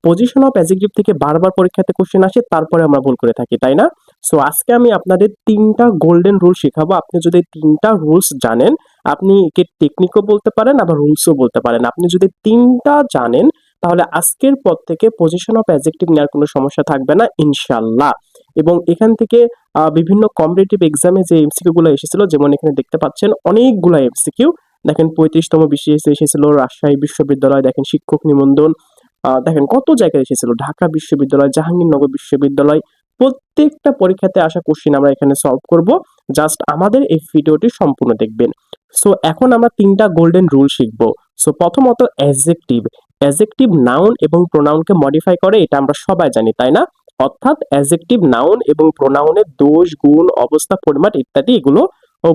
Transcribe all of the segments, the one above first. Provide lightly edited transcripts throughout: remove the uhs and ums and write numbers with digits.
Position of adjective থেকে বারবার পরীক্ষাতে কোশ্চেন আসে, তারপরে আমরা ভুল করে থাকি, তাই না? সো আজকে আমি আপনাদের 3টা গোল্ডেন রুল শেখাবো। আপনি যদি 3টা রুলস জানেন, আপনি একে টেকনিকও বলতে পারেন, আবার রুলসও বলতে পারেন। আপনি যদি 3টা জানেন, তাহলে আজকের পর থেকে পজিশন অফ অ্যাডজেক্টিভ নেওয়ার কোনো সমস্যা থাকবে না ইনশাআল্লাহ। এবং এখান থেকে বিভিন্ন কম্পিটিটিভ এক্সামে যে এমসিকিউ গুলো এসেছিল, যেমন এখানে দেখতে পাচ্ছেন অনেকগুলো এমসিকিউ। দেখেন 35তম বিসিএস এসেছিল, রাজশাহী বিশ্ববিদ্যালয়, দেখেন শিক্ষক নিবন্ধন, দেখেন কত জায়গায় এসেছিল, ঢাকা বিশ্ববিদ্যালয়, জাহাঙ্গীরনগর বিশ্ববিদ্যালয়। প্রত্যেকটা পরীক্ষাতে আসা কোশ্চেন আমরা এখানে সলভ করব। জাস্ট আমাদের এই ভিডিওটি সম্পূর্ণ দেখবেন। সো এখন আমরা 3টা গোল্ডেন রুল শিখব। সো প্রথমত অ্যাডজেক্টিভ। অ্যাডজেক্টিভ নাউন এবং প্রোনাউনকে মডিফাই করে, এটা আমরা সবাই জানি, তাই না? অর্থাৎ অ্যাডজেক্টিভ নাউন এবং প্রোনাউনের দোষ, গুণ, অবস্থা, পরিমাণ ইত্যাদি এগুলো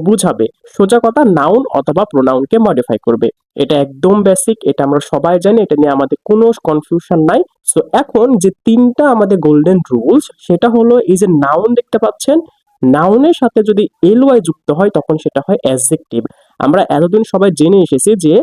বুঝাবে। সোজা কথা, নাউন অথবা প্রোনাউনকে মডিফাই করবে। এটা একদম বেসিক, এটা আমরা সবাই জানি, এটা নিয়ে আমাদের কোনো কনফিউশন নাই। সো এখন যে 3টা আমাদের গোল্ডেন রুলস, সেটা হলো এই যে নাউন দেখতে পাচ্ছেন, নাউনের সাথে যদি এলওয়াই যুক্ত হয় তখন সেটা হয় অ্যাডজেক্টিভ। আমরা এতদিন সবাই জেনে এসেছি যে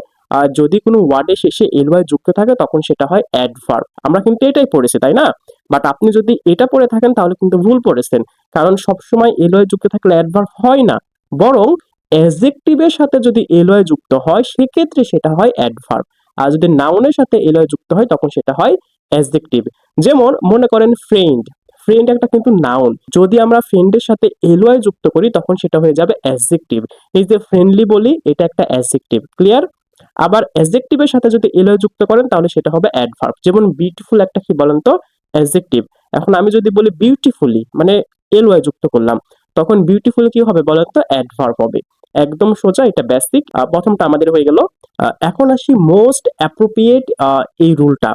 যদি কোনো ওয়ার্ডের শেষে এলওয়াই যুক্ত থাকে তখন সেটা হয় অ্যাডভার্ব। আমরা কিন্তু এটাই পড়েছি, তাই না? বাট আপনি যদি এটা পড়ে থাকেন তাহলে কিন্তু ভুল পড়েছেন। কারণ সবসময় এলওয়াই যুক্ত থাকলে অ্যাডভার্ব হয় না, বরং অ্যাডজেক্টিভের সাথে যদি এলওয়াই যুক্ত হয় সেক্ষেত্রে সেটা হয় অ্যাডভার্ব। আর যদি নাউনের সাথে এলওয়াই যুক্ত হয় তখন সেটা হয় অ্যাডজেক্টিভ। যেমন মনে করেন ফ্রেন্ড, ফ্রেন্ড একটা কিন্তু নাউন, যদি আমরা ফ্রেন্ডের সাথে এলওয়াই যুক্ত করি তখন সেটা হয়ে যাবে অ্যাডজেক্টিভ। এই যে ফ্রেন্ডলি বলি, এটা একটা অ্যাডজেক্টিভ, ক্লিয়ার? আবার অ্যাডজেক্টিভের সাথে যদি এলওয়াই যুক্ত করেন তাহলে সেটা হবে অ্যাডভার্ব। যেমন বিউটিফুল একটা কি বলেন তো, অ্যাডজেক্টিভ। এখন আমি যদি বলি বিউটিফুলি, মানে এলওয়াই যুক্ত করলাম, তখন বিউটিফুল কি হবে বলেন তো, অ্যাডভার্ব হবে। একদম সোজা, এটা বেসিক। প্রথমটা আমাদের হয়ে গেল। এখন আসি মোস্ট অ্যাপ্রোপ্রিয়েট এই রুলটা।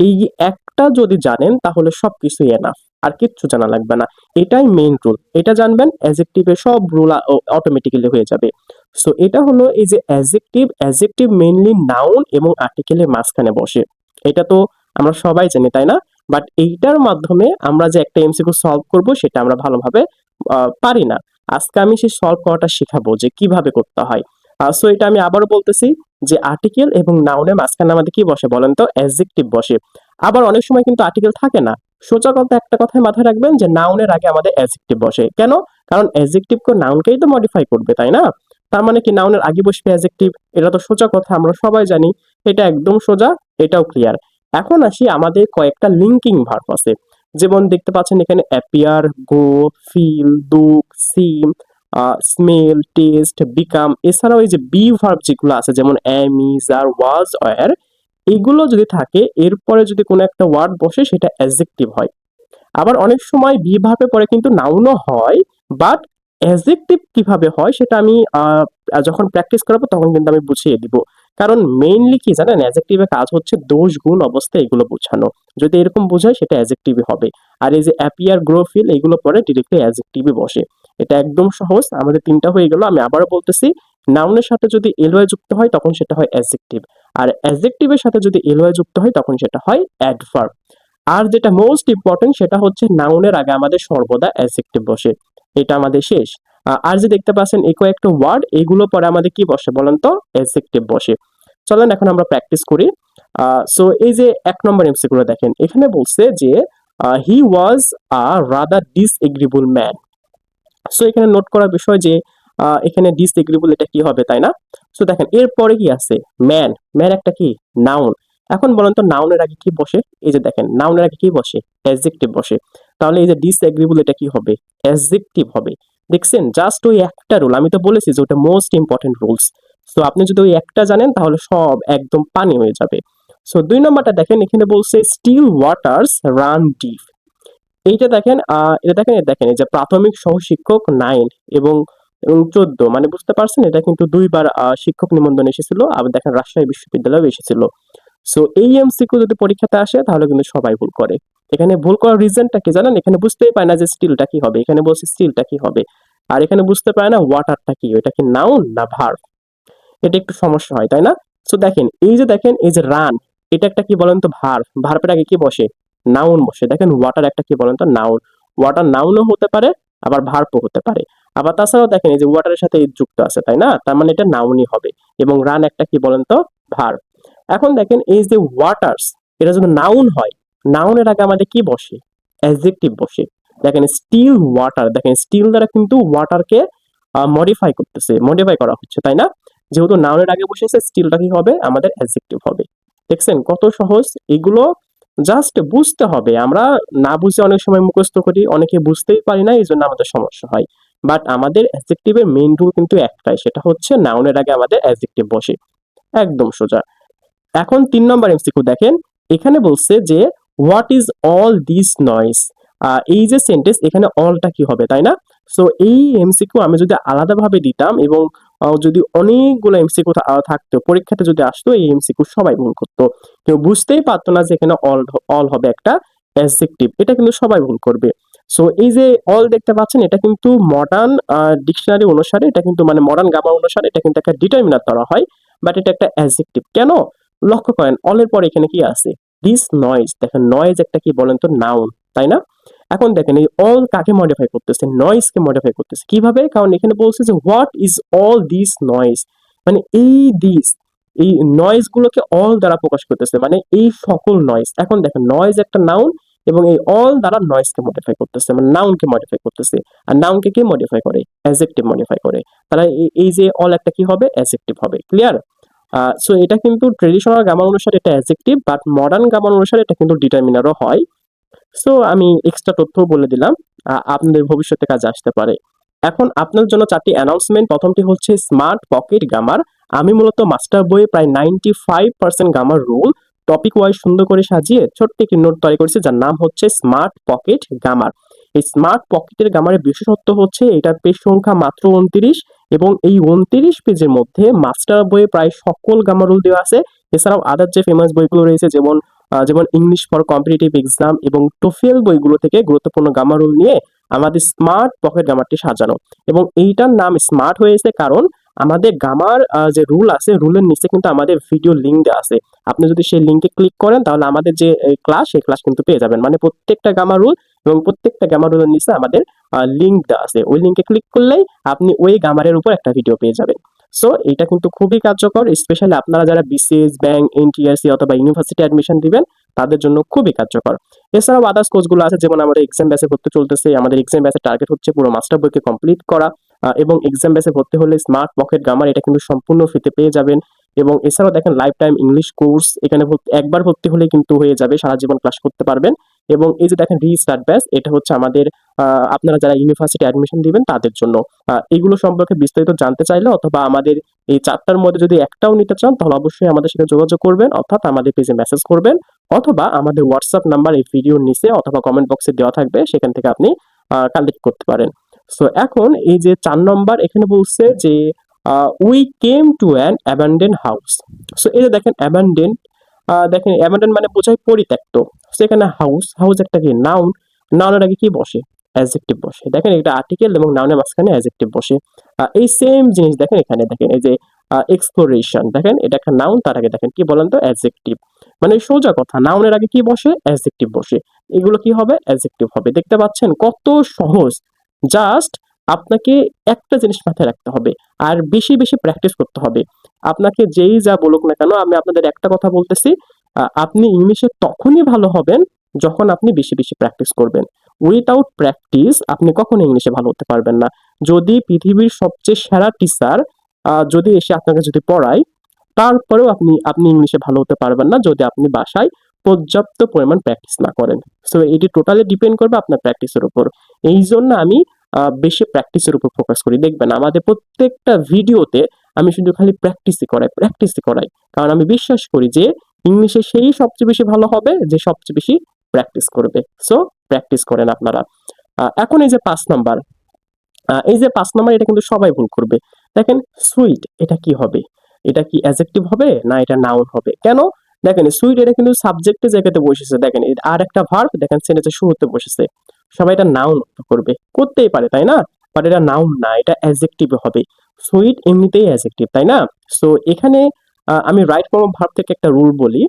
এই একটা যদি জানেন তাহলে সবকিছুই এনাফ, আর কিচ্ছু জানা লাগবে না। এটাই মেইন রুল, এটা জানবেন, অ্যাডজেক্টিভের সব রুল অটোমেটিক্যালি হয়ে যাবে। সো এটা হলো এই যে অ্যাডজেক্টিভ, অ্যাডজেক্টিভ মেইনলি নাউন এবং আর্টিকেলের মাঝখানে বসে। এটা তো আমরা সবাই জানি, তাই না? বাট এইটার মাধ্যমে আমরা যে একটা এমসিকিউ সলভ করব সেটা আমরা ভালোভাবে পারি না। আজকে আমি সেই সলভ করাটা শেখাবো যে কিভাবে করতে হয়। সো এটা আমি আবারও বলতেছি যে আর্টিকেল এবং নাউনের মাঝখানে আমাদের কি বসে বলেন তো, অ্যাডজেক্টিভ বসে। আবার অনেক সময় কিন্তু আর্টিকেল থাকে না। সোজা কথা একটা কথাই মাথায় রাখবেন যে নাউনের আগে আমাদের অ্যাডজেক্টিভ বসে। কেন? কারণ অ্যাডজেক্টিভ কো নাউনকেই তো মডিফাই করবে, তাই না? তার মানে কি নাউনের আগে বসবে অ্যাডজেক্টিভ। এটা তো সোজা কথা, আমরা সবাই জানি। এটা একদম সোজা, এটাও ক্লিয়ার। এখন আসি, আমাদের কয়েকটা লিঙ্কিং ভার্ব আছে। যেমন দেখতে পাচ্ছেন এখানে appear, go, feel, look, seem, smell, taste, become. এছাড়াও এই যে বি ভার্ব যেগুলো আছে, যেমন am, is, are, was, were, এইগুলো যদি থাকে, এরপরে যদি কোনো একটা ওয়ার্ড বসে সেটা অ্যাডজেক্টিভ হয়। আবার অনেক সময় বি ভার্বে পরে কিন্তু নাউনও হয়, বাট অ্যাডজেক্টিভ কিভাবে হয় সেটা আমি যখন প্র্যাকটিস করাবো তখন কিন্তু আমি বুঝিয়ে দিব। কারণ মেইনলি কি জানেন, অ্যাডজেক্টিভের কাজ হচ্ছে দোষ, গুণ, অবস্থা এগুলো বোঝানো। যদি এরকম বোঝায় সেটা অ্যাডজেক্টিভই হবে। আর এই যে অ্যাপিয়ার, গ্রো, ফিল এগুলো পরে ডিরেক্টলি অ্যাডজেক্টিভই বসে। এটা একদম সহজ। আমাদের 3টা হয়ে গেল। আমি আবারও বলতেছি, নাউনের সাথে যদি এলওয়াই যুক্ত হয় তখন সেটা হয় অ্যাডজেক্টিভ, আর অ্যাডজেক্টিভের সাথে যদি এলওয়াই যুক্ত হয় তখন সেটা হয় অ্যাডভার্ব। আর যেটা মোস্ট ইম্পর্টেন্ট সেটা হচ্ছে নাউনের আগে আমাদের সর্বদা অ্যাডজেক্টিভ বসে। এটা আমাদের শেষ। আর যে দেখতে পাচ্ছেন এই কয়েকটা ওয়ার্ড, এগুলো পরে আমাদের কি বসে বলেন তো, অ্যাডজেক্টিভ বসে। চলেন এখন আমরা প্র্যাকটিস করি। সো এই যে 1 নম্বর এমসিকিউ দেখেন, এখানে বলছে যে হি ওয়াজ আ রাদার ডিসএগ্রিবল ম্যান। সো এখানে নোট করার বিষয় যে এখানে ডিসএগ্রিবল এটা কি হবে, তাই না? সো দেখেন এরপরে কি আছে, ম্যান। ম্যান একটা কি, নাউন। এখন বলেন তো নাউনের আগে কি বসে? এই যে দেখেন নাউনের আগে কি বসে, অ্যাডজেক্টিভ বসে। তাহলে এই যে ডিসএগ্রিবল এটা কি হবে, অ্যাডজেক্টিভ হবে। দেখছেন, জাস্ট ওই একটা রুল, আমি তো বলেছি যে ওটা মোস্ট ইম্পর্টেন্ট রুলস। সো আপনি যদি ওই একটা জানেন তাহলে সব একদম পানি হয়ে যাবে। সো 2 নম্বরটা দেখেন, এখানে বলছে স্টিল ওয়াটার্স রান ডিপ। এইটা দেখেন, এটা দেখেন, এটা দেখেন, এই যে প্রাথমিক সহশিক্ষক 9 এবং 14, মানে বুঝতে পারছেন এটা কিন্তু 2বার শিক্ষক নিবন্ধন এসেছিল। আবার দেখেন রাজশাহী বিশ্ববিদ্যালয়েও এসেছিল। সো এই এমসিকিউ যদি পরীক্ষাতে আসে তাহলে কিন্তু সবাই ভুল করে। এখানে ভুল করার রিজনটা কি জানেন? এখানে বুঝতেই পায় না যে স্টিলটা কি হবে। এখানে বলছে স্টিলটা কি হবে, আর এখানে বুঝতে পারে না ওয়াটারটা কি, এটা কি নাউন না ভার্ব। এটা একটু সমস্যা হয়, তাই না? সো দেখেন, এই যে দেখেন, এই যে রান, এটা একটা কি বলেন তো, ভার্ব। ভার্বের আগে কি বসে, নাউন বসে। দেখেন ওয়াটার একটা কি বলেন তো, নাউন। ওয়াটার নাউনও হতে পারে, আবার ভার্বও হতে পারে। আবার তাছাড়াও দেখেন এই যে ওয়াটারের সাথে ইজ যুক্ত আছে, তাই না? তার মানে এটা নাউনই হবে। এবং রান একটা কি বলেন তো, ভার্ব। এখন দেখেন এই যে ওয়াটার্স, এটা যদি নাউন হয় নাউনের আগে আমাদের কি বসে? অ্যাডজেক্টিভ বসে। দেখেন স্টিল ওয়াটার, দেখেন স্টিল দ্বারা কিন্তু ওয়াটারকে মডিফাই করা হচ্ছে, তাই না? যেহেতু নাউনের আগে বসেছে, স্টিলটা কি হবে? আমাদের অ্যাডজেক্টিভ হবে। দেখছেন কত সহজ? এগুলো জাস্ট বুঝতে হবে। আমরা না বুঝে অনেক সময় মুখস্থ করি, অনেকে বুঝতেই পারি না, এই জন্য আমাদের সমস্যা হয়। বাট আমাদের অ্যাডজেক্টিভের মেইন রুল কিন্তু একটাই, সেটা হচ্ছে নাউনের আগে আমাদের অ্যাডজেক্টিভ বসে। একদম সোজা। এখন ৩ নম্বর এমসিকিউ দেখেন, এখানে বলছে যে what is all this noise. এই যে সেন্টেন্স, এখানে অলটা কি হবে, তাই না? সো এই এমসিকিউ আমি যদি আলাদাভাবে দিতাম এবং যদি অনেকগুলো এমসিকিউ থাকতো পরীক্ষাতে, যদি আসতো এই এমসিকিউ সবাই ভুল করতো। কেউ বুঝতেই পারতো না যে এখানে অল অল হবে একটা অ্যাডজেক্টিভ, এটা কিন্তু সবাই ভুল করবে। সো এই যে অল দেখতে পাচ্ছেন, এটা কিন্তু মডার্ন ডিকশনারি অনুসারে, এটা কিন্তু মানে মডার্ন গ্রামার অনুসারে এটা কিন্তু একটা ডিটারমিনার ধরা হয়, বাট এটা একটা অ্যাডজেক্টিভ। কেন? লক্ষ্য করেন অলের পরে এখানে কি আছে? This noise. দেখেন নয়েজ একটা কি বলেন তো? নাউন, তাই না? এখন দেখেন এই অল কাকে মডিফাই করতেছে? নয়েজ কে মডিফাই করতেছে। কিভাবে? কারণ এখানে বলছে যে what is all this noise, মানে এই দিস, এই নয়েজ গুলোকে অল দ্বারা প্রকাশ করতেছে, মানে এই সকল নয়েজ। এখন দেখেন নয়েজ একটা নাউন এবং এই অল দ্বারা নয়েজ কে মডিফাই করতেছে, মানে নাউন কে মডিফাই করতেছে। আর নাউনকে কে মডিফাই করে? অ্যাডজেক্টিভ মডিফাই করে। তাহলে এই যে অল একটা কি হবে? অ্যাডজেক্টিভ হবে। ক্লিয়ার? সো এটা কিন্তু ট্রেডিশনাল গ্রামার অনুসারে এটা অ্যাডজেক্টিভ, বাট মডার্ন গ্রামার অনুসারে এটা কিন্তু ডিটারমিনারও হয়। সো আমি এক্সট্রা তথ্য বলে দিলাম, আপনাদের ভবিষ্যতে কাজে আসতে পারে। এখন আপনার জন্য 4টি অ্যানাউন্সমেন্ট। প্রথমটি হচ্ছে স্মার্ট পকেট গ্রামার। আমি মূলত মাস্টার বইয়ে প্রায় 95% গ্রামার রুল টপিক ওয়াইজ সুন্দর করে সাজিয়ে ছোট্ট একটি নোট তৈরি করেছি, যার নাম হচ্ছে স্মার্ট পকেট গ্রামার। এই স্মার্ট পকেটের গ্রামারের বিশেষত্ব হচ্ছে এটার পেজ সংখ্যা মাত্র 29, এবং এই 29 পেজের মধ্যে মাস্টার বইয়ে প্রায় সকল গ্রামার রুল দেওয়া আছে। এছাড়াও আদার যে ফেমাস বইগুলো রয়েছে, যেমন ইংলিশ ফর কম্পিটিটিভ এক্সাম এবং টোফেল বইগুলো থেকে গুরুত্বপূর্ণ গ্রামার রুল নিয়ে আমাদের স্মার্ট পকেট গ্রামারটি সাজানো। এবং এইটার নাম স্মার্ট হয়েছে কারণ আমাদের গ্রামার যে রুল আছে, রুলের নিচে কিন্তু আমাদের ভিডিও লিঙ্ক দেওয়া আছে। আপনি যদি সেই লিঙ্কে ক্লিক করেন তাহলে আমাদের যে ক্লাস, সেই ক্লাস কিন্তু পেয়ে যাবেন। মানে প্রত্যেকটা গ্রামার রুল এবং প্রত্যেকটা গ্রামার রুলের নিচে আমাদের লিঙ্ক দেওয়া আছে। ওই লিঙ্কে ক্লিক করলেই আপনি ওই গ্রামারের উপর একটা ভিডিও পেয়ে যাবেন। সো এটা কিন্তু খুবই কার্যকর, স্পেশালি আপনারা যারা বিসিএস, ব্যাংক, এনটিআরসি অথবা ইউনিভার্সিটি অ্যাডমিশন দিবেন, তাদের জন্য খুবই কার্যকর। এছাড়াও আদার্স কোর্সগুলো আছে, যেমন আমাদের এক্সাম ব্যাচে ভর্তি চলতেছে। আমাদের এক্সাম ব্যাচের টার্গেট হচ্ছে পুরো মাস্টার বইকে কমপ্লিট করা, এবং এক্সাম ব্যাচে ভর্তি হলে স্মার্ট পকেট গ্রামার এটা কিন্তু সম্পূর্ণ ফ্রিতে পেয়ে যাবেন। এবং এছাড়াও দেখেন লাইফ টাইম ইংলিশ কোর্স, এখানে একবার ভর্তি হলে কিন্তু হয়ে যাবে, সারা জীবন ক্লাস করতে পারবেন। এবং এই যে দেখেন রিস্টার্ট ব্যাচ, এটা হচ্ছে আমাদের আপনারা যারা ইউনিভার্সিটি অ্যাডমিশন দিবেন তাদের জন্য। এগুলো সম্পর্কে বিস্তারিত জানতে চাইলে অথবা আমাদের এই 4টার মধ্যে যদি একটাও নিতে চান, তাহলে অবশ্যই আমাদের সাথে যোগাযোগ করবেন, অর্থাৎ আমাদের পেজে মেসেজ করবেন, অথবা আমাদের হোয়াটসঅ্যাপ নাম্বার এই ভিডিওর নিচে অথবা কমেন্ট বক্সে দেওয়া থাকবে, সেখান থেকে আপনি কালেক্ট করতে পারেন। সো এখন এই যে 4 নম্বর এখানে বলছে যে we came to an abundant house. So এই যে দেখেন অ্যাবান্ডেন্ট, দেখেন অ্যাবান্ডেন্ট মানে বোঝায় পরিত্যক্ত। সেখানে হাউস, হাউস একটা কি নাউন, নাউনের আগে কি বসে? অ্যাডজেক্টিভ বসে। দেখেন এটা আর্টিকেল এবং নাউনের মাঝখানে অ্যাডজেক্টিভ বসে। এই সেম জিনিস দেখেন এখানে, দেখেন এই যে এক্সপ্লোরেশন, দেখেন এটা একটা নাউন, তার আগে দেখেন কি বলেন তো? অ্যাডজেক্টিভ। মানে সোজা কথা, নাউনের আগে কি বসে? অ্যাডজেক্টিভ বসে। এগুলো কি হবে? অ্যাডজেক্টিভ হবে। দেখতে পাচ্ছেন কত সহজ? জাস্ট আপনাকে একটা জিনিস মাথায় রাখতে হবে, আর বেশি বেশি প্র্যাকটিস করতে হবে। আপনাকে যেই যা বলুক না কেন, আমি আপনাদের একটা কথা বলতেছি, আপনি ইংলিশে তখনই ভালো হবেন যখন আপনি বেশি বেশি প্র্যাকটিস করবেন। উইথাউট প্র্যাকটিস আপনি কখনো ইংলিশে ভালো হতে পারবেন না। যদি পৃথিবীর সবচেয়ে সেরা টিচার যদি এসে আপনাকে যদি পড়ায়, তারপরেও আপনি আপনি ইংলিশে ভালো হতে পারবেন না যদি আপনি বাসায় পর্যাপ্ত পরিমাণ প্র্যাকটিস না করেন। সো এটি টোটালি ডিপেন্ড করবে আপনার প্র্যাকটিসের উপর। এই জন্য আমি বেশি প্র্যাকটিসের উপর ফোকাস করি। দেখবেন আমাদের প্রত্যেকটা ভিডিওতে আমি শুধু খালি প্র্যাকটিসই করাই। কারণ আমি বিশ্বাস করি যে ইংলিশে সেই সবচেয়ে বেশি ভালো হবে যে সবচেয়ে বেশি প্র্যাকটিস করবে। সো প্র্যাকটিস করেন আপনারা। এখন এই যে 5 নাম্বার, এটা কিন্তু সবাই ভুল করবে। দেখেন সুইট, এটা কি হবে? এটা কি অ্যাডজেক্টিভ হবে না এটা নাউন হবে? কেন? দেখেন সুইট এটা কিন্তু সাবজেক্টের জায়গাতে বসেছে। দেখেন আর একটা ভার্ব দেখেন সেন্টেন্সের শুরুতে বসেছে। সবাই এটা নাউন করবে, করতেই পারে তাই না? বাট এটা নাউন না, এটা অ্যাডজেক্টিভ হবে। সুইট এমনিতেই অ্যাডজেক্টিভ, তাই না? সো এখানে আমি রাইট ফর্ম অফ ভার্ব থেকে একটা রুল বলি।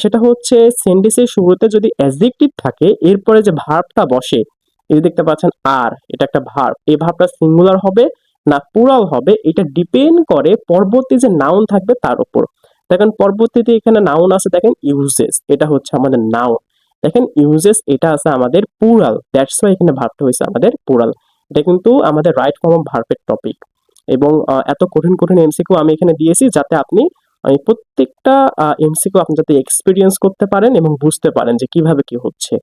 সেটা হচ্ছে সেন্টেন্সের শুরুতে যদি অ্যাডজেক্টিভ থাকে, এরপরে যে ভার্বটা বসে, এই যে দেখতে পাচ্ছেন আর, এটা একটা ভার্ব। এই ভার্বটা সিঙ্গুলার হবে না প্লুরাল হবে, এটা ডিপেন্ড করে পরবর্তী যে নাউন থাকবে তার উপর। দেখেন পরবর্তীতে এখানে নাউন আছে, দেখেন ইউজেস, এটা হচ্ছে আমাদের নাউন। দেখেন ইউজেস এটা আছে আমাদের প্লুরাল, দ্যাটস ওয়াই এখানে ভার্বটা হয়েছে আমাদের প্লুরাল। এটা কিন্তু আমাদের রাইট ফর্ম অফ ভার্বের টপিক। এবং এত কঠিন কঠিন এমসিকিউ আমি এখানে দিয়েছি যাতে আপনি এই প্রত্যেকটা এমসিকিউ আপনি যাতে এক্সপিরিয়েন্স করতে পারেন এবং বুঝতে পারেন যে কিভাবে কি হচ্ছে।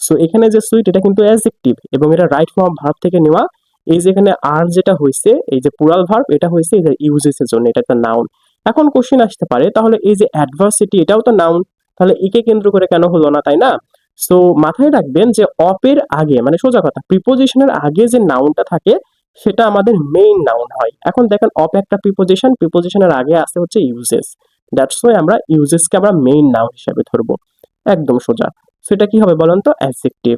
সো এখানে যে সুইট এটা কিন্তু অ্যাডজেক্টিভ এবং এটা রাইট ফর্ম ভার্ব থেকে নেওয়া। এই যে এখানে আর যেটা হয়েছে এই যে প্লুরাল ভার্ব এটা হয়েছে এই যে ইউজেস এর জন্য, এটা একটা নাউন। এখন কোশ্চেন আসতে পারে তাহলে এই যে অ্যাডভার্সিটি এটাও তো নাউন, তাহলে একে কেন্দ্র করে কেন হলো না, তাই না? সো মাথায় রাখবেন যে অপের আগে মানে সোজা কথা প্রিপোজিশনের আগে যে নাউনটা থাকে সেটা আমাদের মেইন নাউন হয়। এখন দেখেন অপ একটা প্রিপোজিশন, প্রিপোজিশনের আগে আসে হচ্ছে ইউজেস, দ্যাটস ওয়াই আমরা ইউজেসকে আমরা মেইন নাউন হিসেবে ধরবো। একদম সোজা। সেটা কি হবে বলেন তো? অ্যাডজেক্টিভ।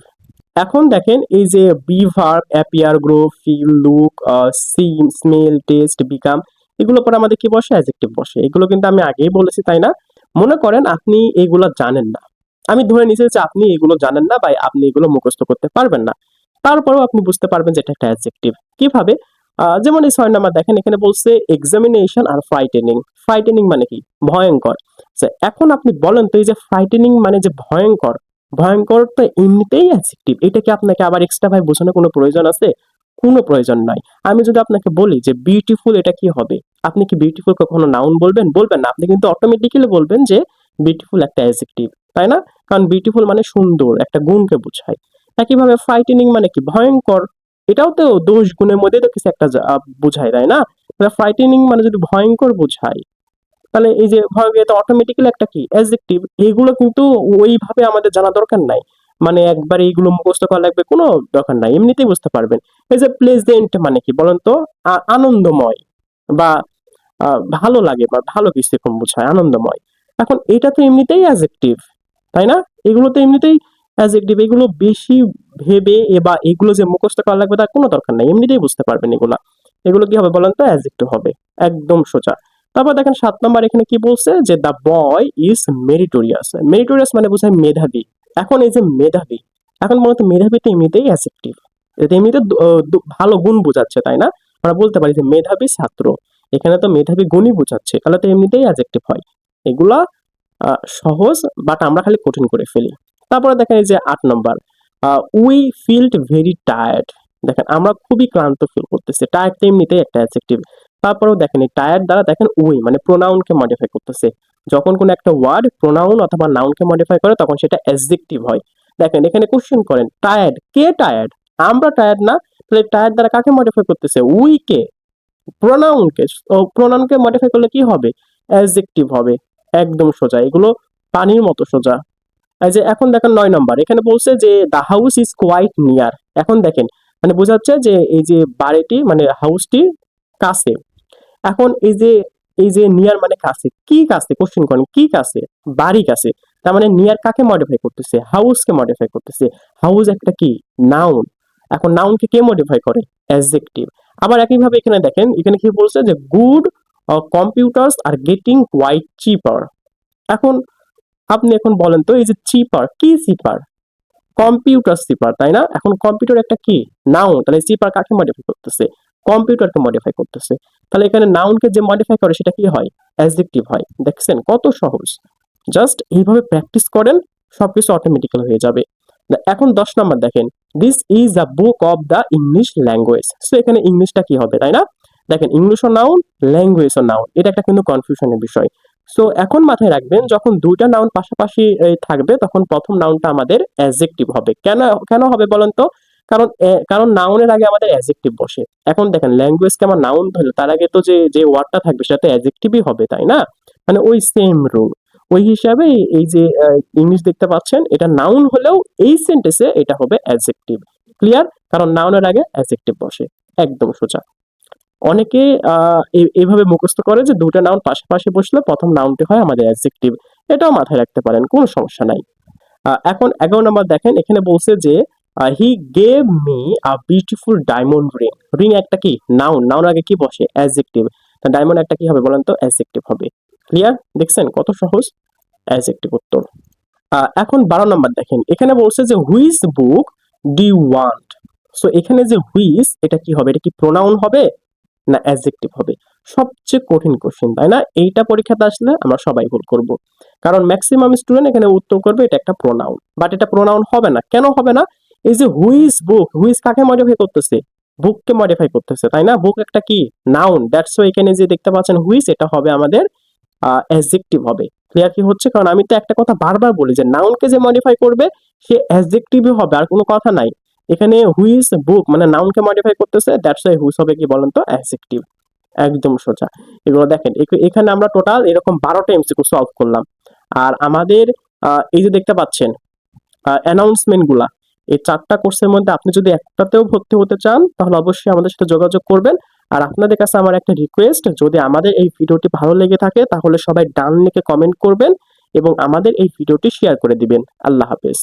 এখন দেখেন এই যে be verb, appear, grow, feel, look, seem, smell, taste, become, এগুলো পরে আমাদের কি বসে? অ্যাডজেক্টিভ বসে। এগুলো কিন্তু আমি আগেই বলেছি, তাই না? মনে করেন আপনি এগুলো জানেন না, আমি ধরে নিয়েছি যে আপনি এগুলো জানেন না বা আপনি এগুলো মুখস্থ করতে পারবেন না, তারপরেও আপনি বুঝতে পারবেন যে এটা একটা অ্যাডজেক্টিভ। কিভাবে? যেমন এই 6 নাম্বার দেখেন এখানে বলছে এক্সামিনেশন আর ফ্রাইটেনিং। ফ্রাইটেনিং মানে কি? ভয়ঙ্কর। এখন আপনি বলেন তো এই যে ফ্রাইটেনিং মানে যে ভয়ঙ্কর, ভয়ঙ্কর তো এমনিতেই অ্যাডজেক্টিভ, এটা কি আপনাকে আবার এক্সট্রা ভাবে বোঝানোর কোনো প্রয়োজন আছে? কোনো প্রয়োজন নাই। আমি যদি আপনাকে বলি যে বিউটিফুল এটা কি হবে? আপনি কি বিউটিফুল কখনো নাউন বলবেন? বলবেন না। আপনি কিন্তু অটোমেটিক্যালি বলবেন যে বিউটিফুল একটা অ্যাডজেক্টিভ, তাই না? কারণ বিউটিফুল মানে সুন্দর, একটা গুণকে বোঝায়। একইভাবে ফ্রাইটেনিং মানে কি? ভয়ঙ্কর। এটাও তো দোষ গুণের মধ্যে তো কিছু একটা বোঝায়, তাই না? তাহলে ফ্রাইটেনিং মানে যদি ভয়ঙ্কর বোঝায়, তাহলে এই যে ভয়ঙ্কর এটা অটোমেটিক্যালি একটা কি? অ্যাডজেক্টিভ। এগুলো কিন্তু ওইভাবে আমাদের জানা দরকার নাই। মানে একবার এইগুলো মুখস্থ করা লাগবে কোনো দরকার নাই। এমনিতেই বুঝতে পারবেন। এই যে প্লেজেন্ট মানে কি বলেন তো? আনন্দময় বা ভালো লাগে বা ভালো কিছু এরকম বোঝায়, আনন্দময়। এখন এটা তো এমনিতেই অ্যাডজেক্টিভ, তাই না? এগুলো তো এমনিতেই অ্যাডজেক্টিভ। এগুলো বেশি ভেবে বা এগুলো যে মুখস্থ করা লাগবে তার কোনো দরকার নাই। এমনিতেই বুঝতে পারবেন এগুলা। এগুলো কি হবে বলেন তো? অ্যাডজেক্টিভ হবে। একদম সোজা। তারপর দেখেন 7 নাম্বার এখানে কি বলছে যে the boy is meritorious. Meritorious মানে বোঝায় মেধাবী। এখন এই যে মেধাবী, এখন বলতো মেধাবী তো এমনিতেই অ্যাডজেক্টিভ। এটা এমনিতে ভালো গুণ বোঝাচ্ছে, তাই না? আমরা বলতে পারি যে মেধাবী ছাত্র। এখানে তো মেধাবী গুণই বোঝাচ্ছে, তাহলে তো এমনিতেই অ্যাডজেক্টিভ হয়। এগুলা সহজ, বাট আমরা খালি কঠিন করে ফেলি। তারপরে দেখেন এই যে 8 নম্বর, উই ফিল্ড ভেরি টায়ার্ড। দেখেন আমরা খুবই ক্লান্ত ফিল করতেছি। টায়ার্ড তো এমনিতেই একটা অ্যাডজেক্টিভ। তারপরেও দেখেন এই টায়ার্ড দ্বারা দেখেন উই মানে প্রোনাউনকে মডিফাই করতেছে। যখন কোন একটা ওয়ার্ড প্রোনাউন অথবা নাউনকে মডিফাই করে তখন সেটা অ্যাডজেক্টিভ হয়। দেখেন এখানে কোশ্চেন করেন টায়ার্ড, কে টায়ার্ড? আমরা টায়ার্ড না। তাহলে টায়ার্ড দ্বারা কাকে মডিফাই করতেছে? We K? প্রোনাউনকে। প্রোনাউনকে মডিফাই করলে কি হবে? অ্যাডজেক্টিভ হবে। একদম সোজা। এগুলো পানির মতো সোজা। এই যে এখন দেখেন 9 নম্বর এখানে বলছে যে the house is quite near. এখন দেখেন মানে বোঝাচ্ছে যে এই যে বাড়িটি মানে হাউসটি কাছে। এখন এই যে নিয়ার মানে কাছে, কি কাছে? কোশ্চেন করেন কি কাছে? বাড়ি কাছে। তার মানে নিয়ার কাকে মডিফাই করতেছে? হাউসকে মডিফাই করতেছে। হাউস একটা কি? নাউন। এখন নাউনকে কে মডিফাই করে? অ্যাডজেক্টিভ। আবার একইভাবে এখানে দেখেন এখানে কি বলছে যে good computers are getting quite cheaper. এখন আপনি এখন বলেন তো এই যে চিপার, কি চিপার? কম্পিউটার চিপার, তাই না? এখন কম্পিউটার একটা কি? নাউন। তাহলে চিপার কাকে মডিফাই করতেছে? কম্পিউটারকে মডিফাই করতেছে। তাহলে এখানে নাউনকে যে মডিফাই করে সেটা কি হয়? অ্যাডজেক্টিভ হয়। দেখছেন কত সহজ। জাস্ট এইভাবে প্র্যাকটিস করেন, সবকিছু অটোমেটিক্যাল হয়ে যাবে। এখন 10 নাম্বার দেখেন, this is a book of the English language. So এখানে ইংলিশটা কি হবে, তাই না? দেখেন ইংলিশও নাউন, ল্যাঙ্গুয়েজও নাউন। এটা একটা কিন্তু কনফিউশনের বিষয়। সো এখন মাথায় রাখবেন যখন দুইটা নাউন পাশাপাশি থাকবে তখন প্রথম নাউনটা আমাদের অ্যাডজেক্টিভ হবে। কেন কেন হবে বলেন তো? কারণ নাউনের আগে আমাদের অ্যাডজেক্টিভ বসে। এখন দেখেন ল্যাঙ্গুয়েজকে আমার নাউন ধরলে তার আগে তো যে ওয়ার্ডটা থাকবে সেটা তো অ্যাডজেক্টিভই হবে, তাই না? মানে ওই সেম রুল। ওই হিসাবে এই যে ইংলিশ দেখতে পাচ্ছেন এটা নাউন হলেও এই সেন্টেন্সে এটা হবে অ্যাডজেক্টিভ। ক্লিয়ার? কারণ নাউনের আগে অ্যাডজেক্টিভ বসে। একদম সোজা। অনেকে এইভাবে মুখস্থ করে যে দুটো নাউন পাশাপাশি বসলে প্রথম নাউনটি হয় আমাদের অ্যাডজেক্টিভ। এটাও মাথায় রাখতে পারেন, কোনো সমস্যা নাই। এখন 11 নম্বর দেখেন এখানে বলছে যে he gave me a beautiful diamond ring. Ring একটা কি? নাউন। নাউন আগে কি বসে? অ্যাডজেক্টিভ। তা ডায়মন্ড একটা কি হবে বলেন তো? অ্যাডজেক্টিভ হবে। ক্লিয়ার? দেখছেন কত সহজ? অ্যাডজেক্টিভ উত্তর। এখন 12 নম্বর দেখেন এখানে বলছে যে which book do you want. So এখানে যে হুইচ এটা কি হবে? এটা কি প্রোনাউন হবে না অ্যাডজেক্টিভ হবে? সবচেয়ে কঠিন কোশ্চেন, তাই না? এইটা পরীক্ষাতে আসলে আমরা সবাই ভুল করব, কারণ ম্যাক্সিমাম স্টুডেন্ট এখানে উত্তর করবে এটা একটা প্রোনাউন, বাট এটা প্রোনাউন হবে না। কেন হবে না? এই যে হুইজ বুক, হুইজ কাকে মডিফাই করতেছে? বুককে মডিফাই করতেছে, তাই না? বুক একটা কি নাউন, দ্যাটস ওয়াই এখানে যে দেখতে পাচ্ছেন হুইজ, এটা হবে আমাদের অ্যাডজেক্টিভ হবে। ক্লিয়ার কি হচ্ছে? কারণ আমি তো একটা কথা বারবার বলি যে নাউনকে যে মডিফাই করবে সে অ্যাডজেক্টিভই হবে, আর কোনো কথা নাই। এখানে হুইজ বুক মানে নাউনকে মডিফাই করতেছে, দ্যাটস ওয়াই হুইজ হবে কি বলেন তো? অ্যাডজেক্টিভ। একদম সোজা। এগুলো দেখেন, এখানে আমরা টোটাল এরকম 12টা এমসিকিউ সলভ করলাম। আর আমাদের এই যে দেখতে পাচ্ছেন অ্যানাউন্সমেন্ট গুলা, এই 4টা কোর্সের মধ্যে আপনি যদি একটাতেও ভর্তি হতে চান তাহলে অবশ্যই আমাদের সাথে যোগাযোগ করবেন। আর আপনাদের কাছে আমার একটা রিকোয়েস্ট, যদি আমাদের এই ভিডিওটি ভালো লেগে থাকে তাহলে সবাই ডান লিখে কমেন্ট করবেন এবং আমাদের এই ভিডিওটি শেয়ার করে দিবেন। আল্লাহ হাফেজ।